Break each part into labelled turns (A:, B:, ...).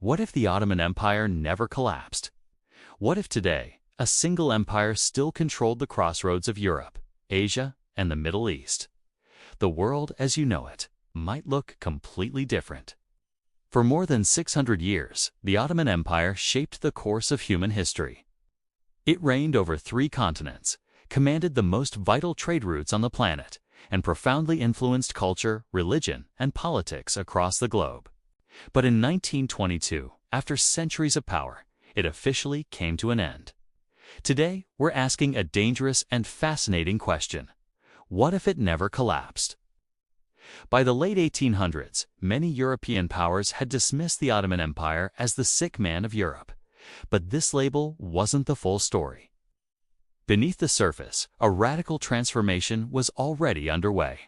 A: What if the Ottoman Empire never collapsed? What if today, a single empire still controlled the crossroads of Europe, Asia, and the Middle East? The world, as you know it, might look completely different. For more than 600 years, the Ottoman Empire shaped the course of human history. It reigned over 3 continents, commanded the most vital trade routes on the planet, and profoundly influenced culture, religion, and politics across the globe. But in 1922, after centuries of power, it officially came to an end. Today, we're asking a dangerous and fascinating question. What if it never collapsed? By the late 1800s, many European powers had dismissed the Ottoman Empire as the sick man of Europe. But this label wasn't the full story. Beneath the surface, a radical transformation was already underway.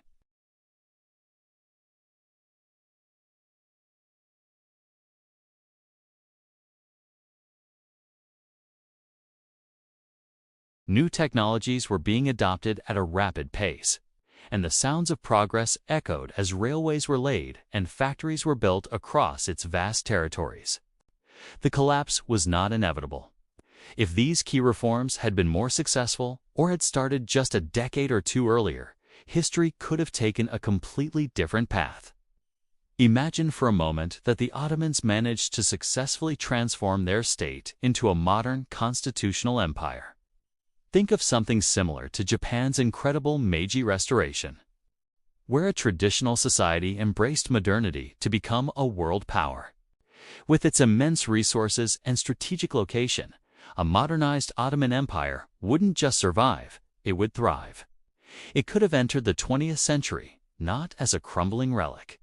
A: New technologies were being adopted at a rapid pace, and the sounds of progress echoed as railways were laid and factories were built across its vast territories. The collapse was not inevitable. If these key reforms had been more successful or had started just a decade or 2 earlier, history could have taken a completely different path. Imagine for a moment that the Ottomans managed to successfully transform their state into a modern constitutional empire. Think of something similar to Japan's incredible Meiji Restoration, where a traditional society embraced modernity to become a world power. With its immense resources and strategic location, a modernized Ottoman Empire wouldn't just survive, it would thrive. It could have entered the 20th century, not as a crumbling relic,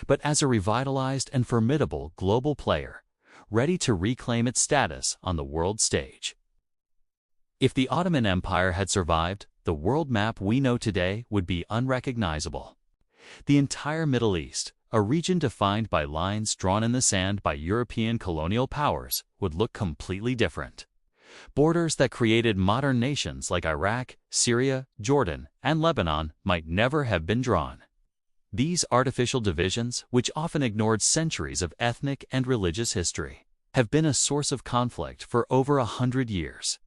A: but as a revitalized and formidable global player, ready to reclaim its status on the world stage. If the Ottoman Empire had survived, the world map we know today would be unrecognizable. The entire Middle East, a region defined by lines drawn in the sand by European colonial powers, would look completely different. Borders that created modern nations like Iraq, Syria, Jordan, and Lebanon might never have been drawn. These artificial divisions, which often ignored centuries of ethnic and religious history, have been a source of conflict for over 100 years.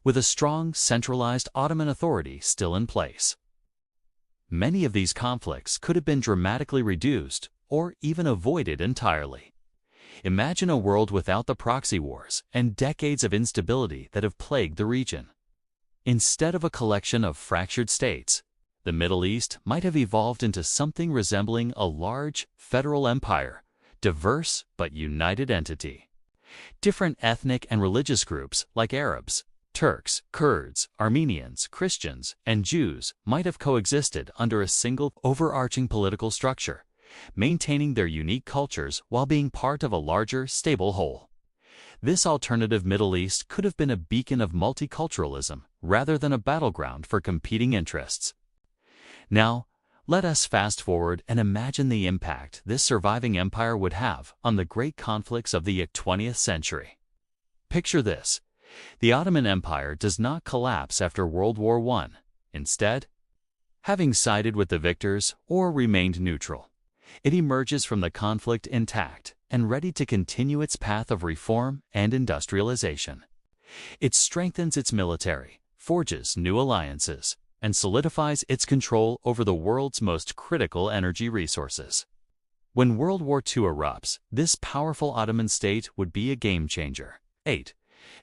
A: With a strong, centralized Ottoman authority still in place, many of these conflicts could have been dramatically reduced or even avoided entirely. Imagine a world without the proxy wars and decades of instability that have plagued the region. Instead of a collection of fractured states, the Middle East might have evolved into something resembling a large, federal empire, diverse but united entity. Different ethnic and religious groups like Arabs, Turks, Kurds, Armenians, Christians, and Jews might have coexisted under a single overarching political structure, maintaining their unique cultures while being part of a larger, stable whole. This alternative Middle East could have been a beacon of multiculturalism rather than a battleground for competing interests. Now, let us fast forward and imagine the impact this surviving empire would have on the great conflicts of the 20th century. Picture this. The Ottoman Empire does not collapse after World War I. Instead, having sided with the victors or remained neutral, it emerges from the conflict intact and ready to continue its path of reform and industrialization. It strengthens its military, forges new alliances, and solidifies its control over the world's most critical energy resources. When World War II erupts, this powerful Ottoman state would be a game-changer. 8.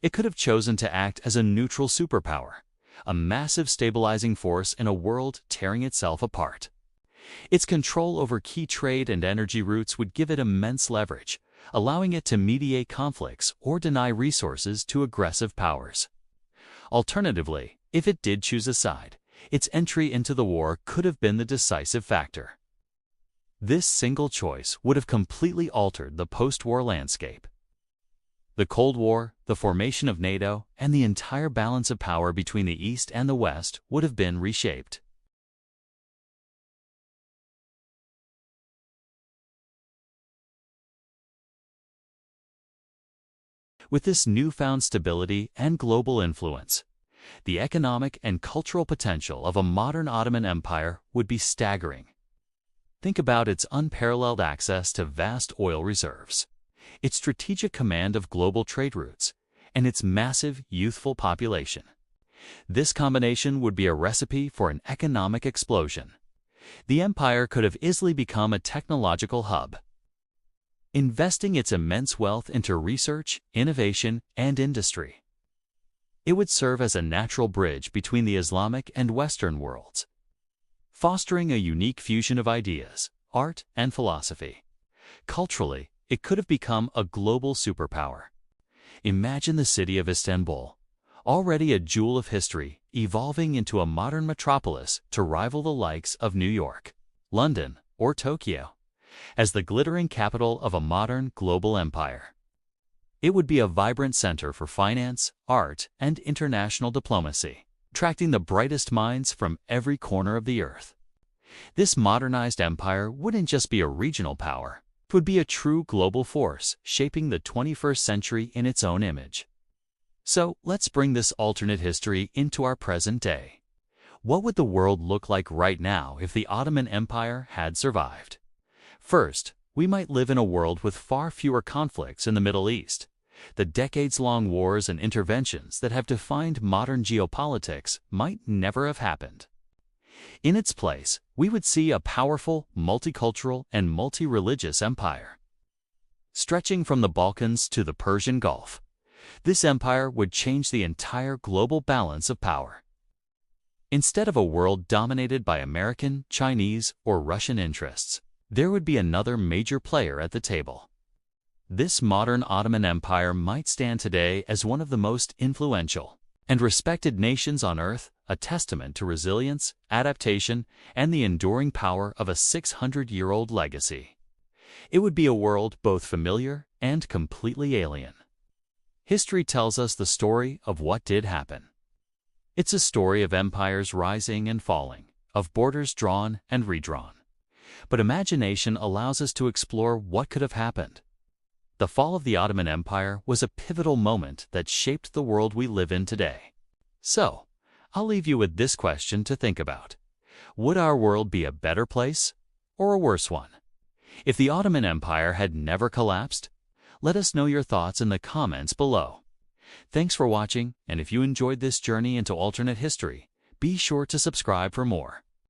A: It could have chosen to act as a neutral superpower, a massive stabilizing force in a world tearing itself apart. Its control over key trade and energy routes would give it immense leverage, allowing it to mediate conflicts or deny resources to aggressive powers. Alternatively, if it did choose a side, its entry into the war could have been the decisive factor. This single choice would have completely altered the post-war landscape. The Cold War, the formation of NATO, and the entire balance of power between the East and the West would have been reshaped. With this newfound stability and global influence, the economic and cultural potential of a modern Ottoman Empire would be staggering. Think about its unparalleled access to vast oil reserves, its strategic command of global trade routes, and its massive, youthful population. This combination would be a recipe for an economic explosion. The empire could have easily become a technological hub, investing its immense wealth into research, innovation, and industry. It would serve as a natural bridge between the Islamic and Western worlds, fostering a unique fusion of ideas, art, and philosophy. Culturally, it could have become a global superpower. Imagine the city of Istanbul, already a jewel of history, evolving into a modern metropolis to rival the likes of New York, London, or Tokyo, as the glittering capital of a modern global empire. It would be a vibrant center for finance, art, and international diplomacy, attracting the brightest minds from every corner of the earth. This modernized empire wouldn't just be a regional power, it would be a true global force, shaping the 21st century in its own image. So, let's bring this alternate history into our present day. What would the world look like right now if the Ottoman Empire had survived? First, we might live in a world with far fewer conflicts in the Middle East. The decades-long wars and interventions that have defined modern geopolitics might never have happened. In its place, we would see a powerful, multicultural, and multi-religious empire. Stretching from the Balkans to the Persian Gulf, this empire would change the entire global balance of power. Instead of a world dominated by American, Chinese, or Russian interests, there would be another major player at the table. This modern Ottoman Empire might stand today as one of the most influential and respected nations on earth, a testament to resilience, adaptation, and the enduring power of a 600-year-old legacy. It would be a world both familiar and completely alien. History tells us the story of what did happen. It's a story of empires rising and falling, of borders drawn and redrawn. But imagination allows us to explore what could have happened. The fall of the Ottoman Empire was a pivotal moment that shaped the world we live in today. So, I'll leave you with this question to think about. Would our world be a better place or a worse one? If the Ottoman Empire had never collapsed, let us know your thoughts in the comments below. Thanks for watching, and if you enjoyed this journey into alternate history, be sure to subscribe for more.